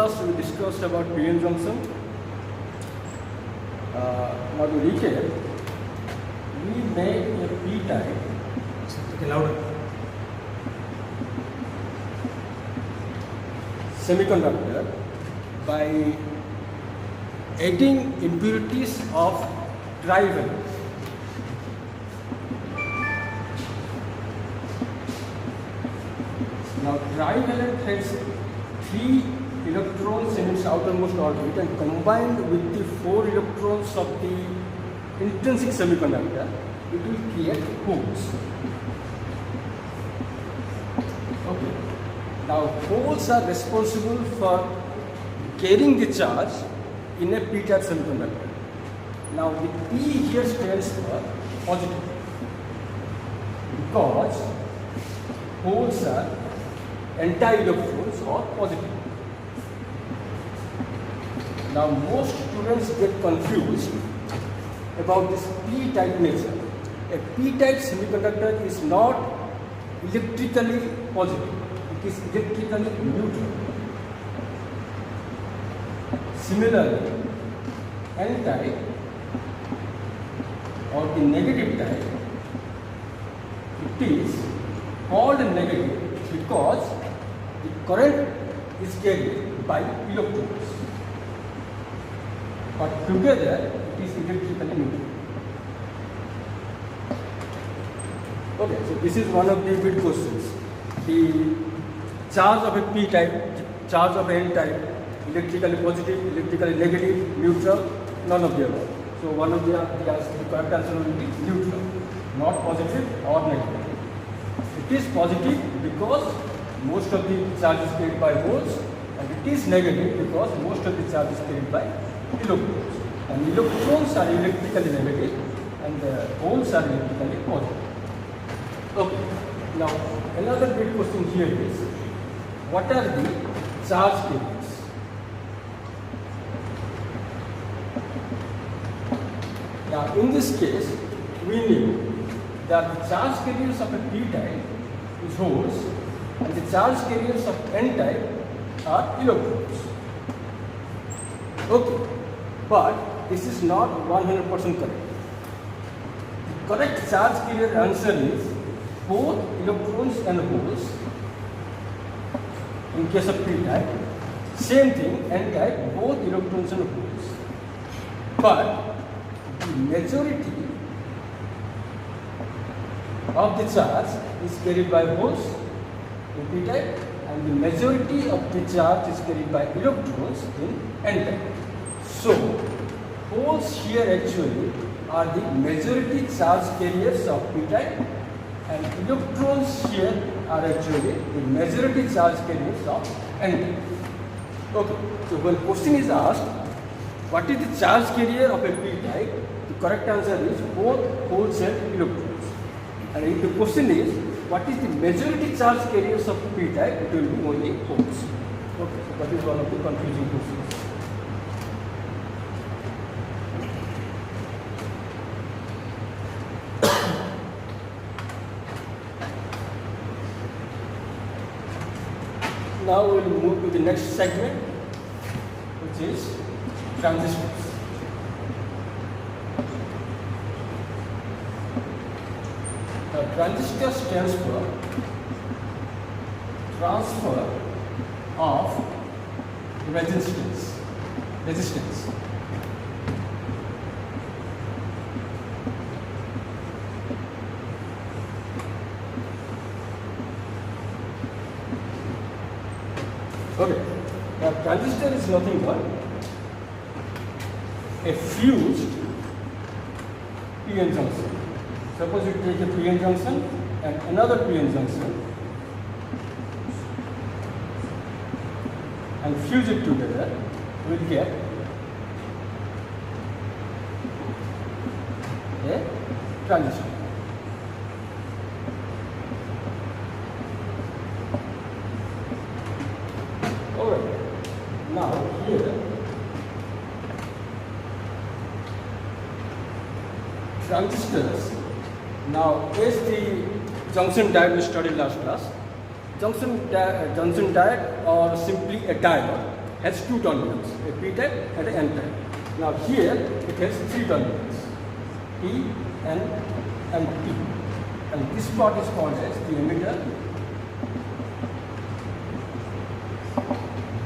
class we discussed about PN junction. Now to recap, we made a P-type. Okay, louder. Semiconductor by adding impurities of trivalent. Now trivalent has 3 electrons in its outermost orbit, and combined with the 4 electrons of the intrinsic semiconductor, it will create holes. Okay. Now holes are responsible for carrying the charge in a p-type semiconductor. Now the P here stands for positive, because holes are anti-electrons or positive. Now most students get confused about this p-type nature. A p-type semiconductor is not electrically positive, it is electrically neutral. Similarly, n-type or the negative type, it is called negative because the current is carried by electrons, but together it is electrically neutral. Okay, so this is one of the big questions. The charge of a p-type, charge of n-type, electrically positive, electrically negative, neutral, none of the above. So one of the correct answer will be neutral, not positive or negative. It is positive because most of the charge is carried by holes, and it is negative because most of the charge is carried by electrons. And electrons are electrically negative and the holes are electrically positive. Okay. Now another big question here is, what are the charge carriers? Now in this case, we knew that the charge carriers of a p-type is holes and the charge carriers of n-type are electrons. Okay, but this is not 100% correct. The correct charge carrier answer is both electrons and holes. In case of p-type, same thing, n-type, both electrons and holes. But the majority of the charge is carried by holes in p-type, and the majority of the charge is carried by electrons in n-type. So holes here actually are the majority charge carriers of p-type, and electrons here are actually the majority charge carriers of n-type. Okay, so when question is asked, what is the charge carrier of a p-type? The correct answer is both holes and electrons. And if the question is, what is the majority charge carriers of p-type? It will be only holes. Okay, so that is one of the confusing questions. Now we will move to the next segment, which is transistors. Now, transistor stands for transfer of resistance. Okay, now transistor is nothing but a fused PN junction. Suppose you take a PN junction and another PN junction and fuse it together, we will get a transistor. Alright, now here transistors. Now as the junction diode we studied last class, junction diode or simply a diode has two terminals, a p-type and an n-type. Now here it has three terminals, p, n and p. And this part is called as the emitter,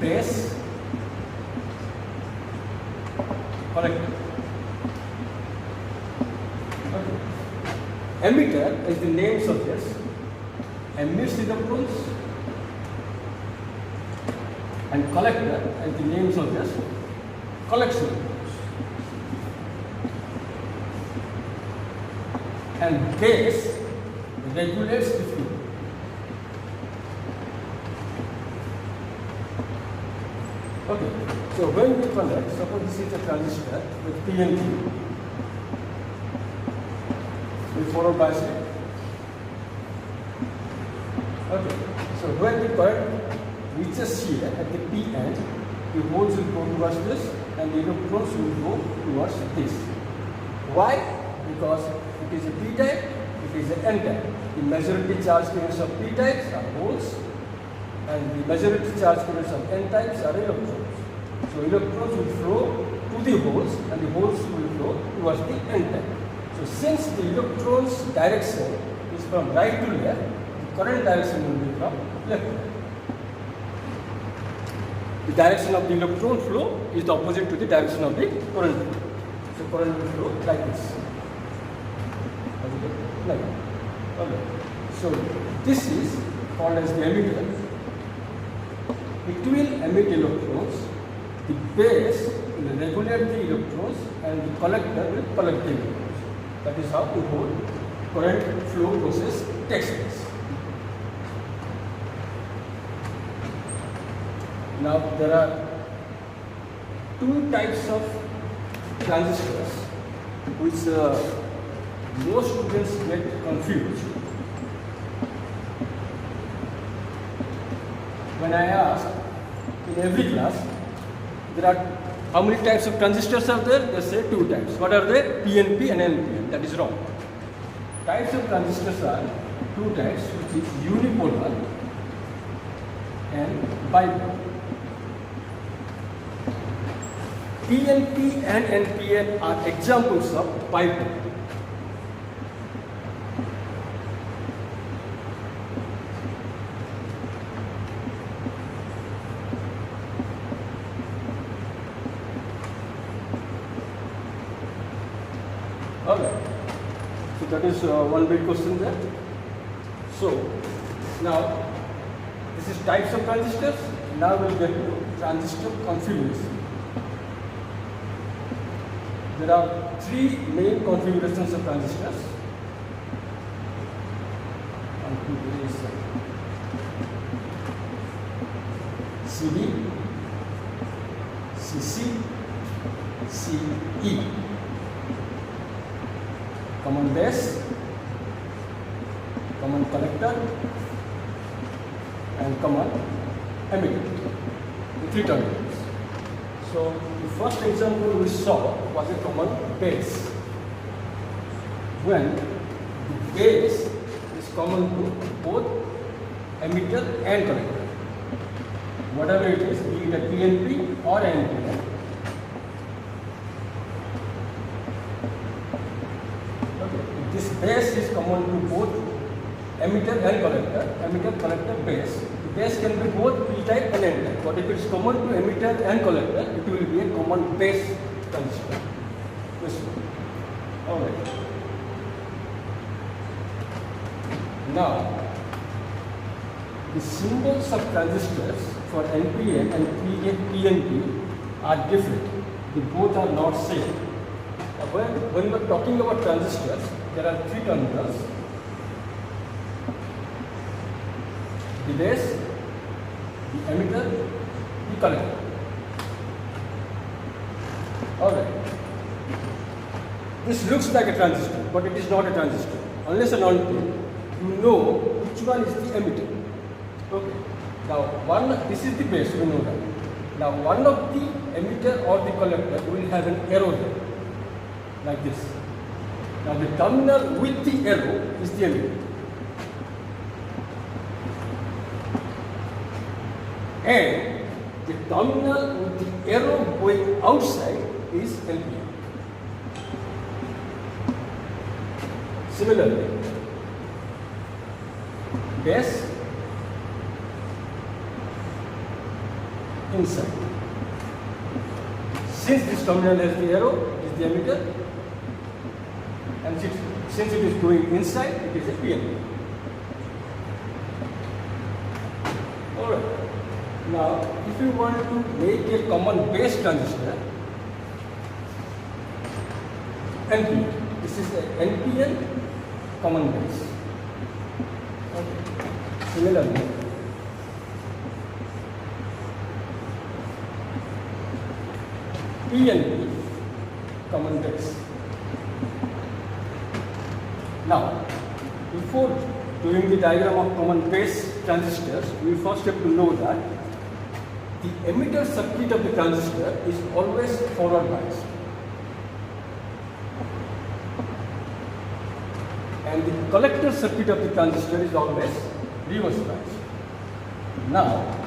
base, collector. Okay. Emitter, as the name suggests, emits electrons, and collector, as the name suggests, collects electrons. And base regulates the flow. Okay, so when we connect, suppose this is a transistor with PNP, with forward biasing. Okay, so when the current reaches here at the P end, the holes will go towards this and the electrons will go towards this. Why? Because it is a p-type, it is an n-type. The majority charge carriers of p-types are holes and the majority charge carriers of n-types are electrons. So electrons will flow to the holes and the holes will flow towards the n-type. So since the electron's direction is from right to left, the current direction will be from left to right. The direction of the electron flow is the opposite to the direction of the current flow. So current will flow like this. Like that. Okay. So this is called as the emitter. It will emit electrons. The base will regulate the electrons and the collector will collect the electrons. That is how the whole current flow process takes place. Now there are two types of transistors which most students get confused. When I ask in every class, there are how many types of transistors are there? They say two types. What are they? PNP and NPN. That is wrong. Types of transistors are two types, which is unipolar and bipolar. PNP and NPN are examples of bipolar. Alright, so that is one big question there. So now this is types of transistors. Now we'll get to transistor configuration. There are three main configurations of transistors. CD, CC, CE. Common base, common collector, and common emitter. The three terminals. So the first example we saw was a common base. When the base is common to both emitter and collector. Whatever it is, be it a PNP or an NPN. This base is common to both emitter and collector base. The base can be both p-type and n-type. But if it is common to emitter and collector, it will be a common base transistor. This one. Alright. Now, the symbols of transistors for NPN and PNP are different. They both are not same. When we are talking about transistors, there are three terminals: the base, the emitter, the collector. Alright. This looks like a transistor, but it is not a transistor. Unless and until you know which one is the emitter. Okay. Now, this is the base, we know that. Now, one of the emitter or the collector will have an arrow here, like this. Now, the terminal with the arrow is the emitter. And the terminal with the arrow going outside is NPN. Similarly, base inside. Since this terminal has the arrow, it is the emitter, and since it is going inside, it is a PNP. Alright. Now, if you want to make a common base transistor, NPN. This is the NPN common base. Okay. Similarly, PNP common base. Now, before doing the diagram of common base transistors, we first have to know that the emitter circuit of the transistor is always forward biased, and the collector circuit of the transistor is always reverse biased. Now,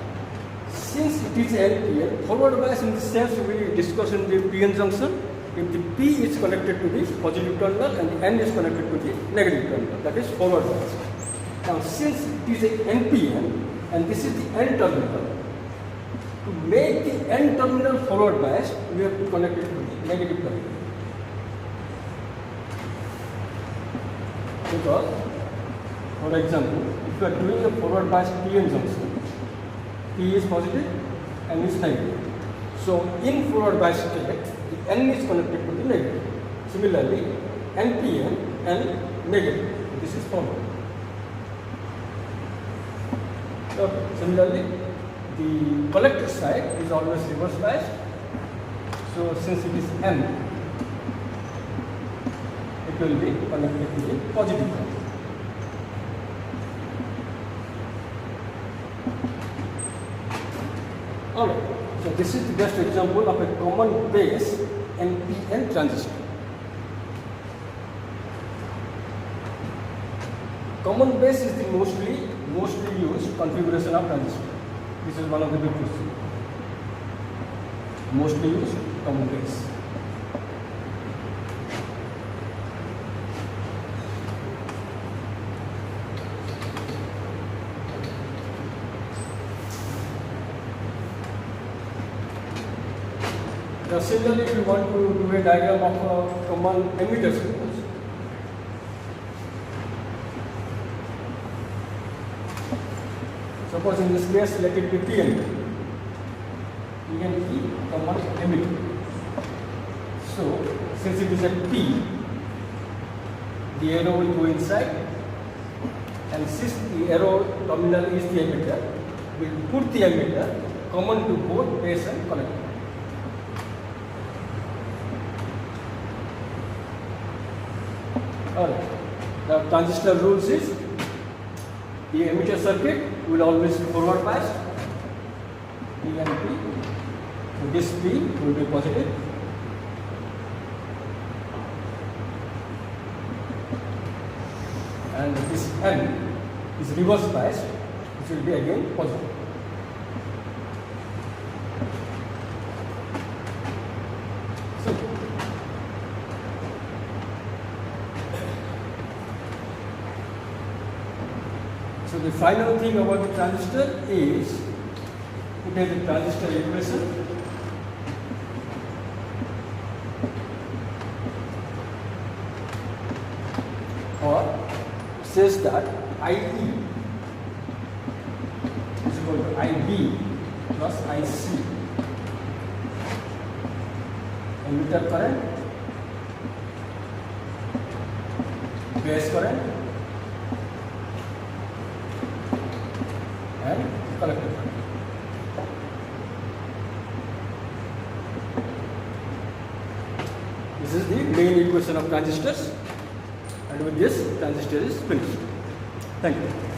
since it is NPN, forward bias in the sense we discussed in the PN junction, if the P is connected to the positive terminal and the N is connected to the negative terminal, that is forward bias. Now, since it is a NPN and this is the N terminal, to make the N terminal forward biased, we have to connect it to the negative terminal. Because, for example, if you are doing a forward biased PN junction, P is positive, N is negative. So, in forward biased state, the N is connected to the negative. Similarly, NPN and negative. This is forward. Okay. Similarly, the collector side is always reverse biased. So, since it is N, it will be connected to the positive side. Alright, so this is the best example of a common base NPN transistor. Common base is the mostly used configuration of transistor. This is one of the big questions. Mostly used common base. Now, similarly, if you want to do a diagram of a common emitter suppose, suppose in this case let it be PNP. PNP common emitter. So, since it is a P, the arrow will go inside, and since the arrow terminal is the emitter, we will put the emitter common to both base and collector. Alright. The transistor rules is the emitter circuit will always be forward biased, P and P. So this P will be positive, and this N is reverse biased, which will be again positive. So the final thing about the transistor is it has a transistor equation. Or says that IE is equal to IB plus IC. Emitter current, base current, and collector current. This is the main equation of transistors, and with this transistor is finished. Thank you.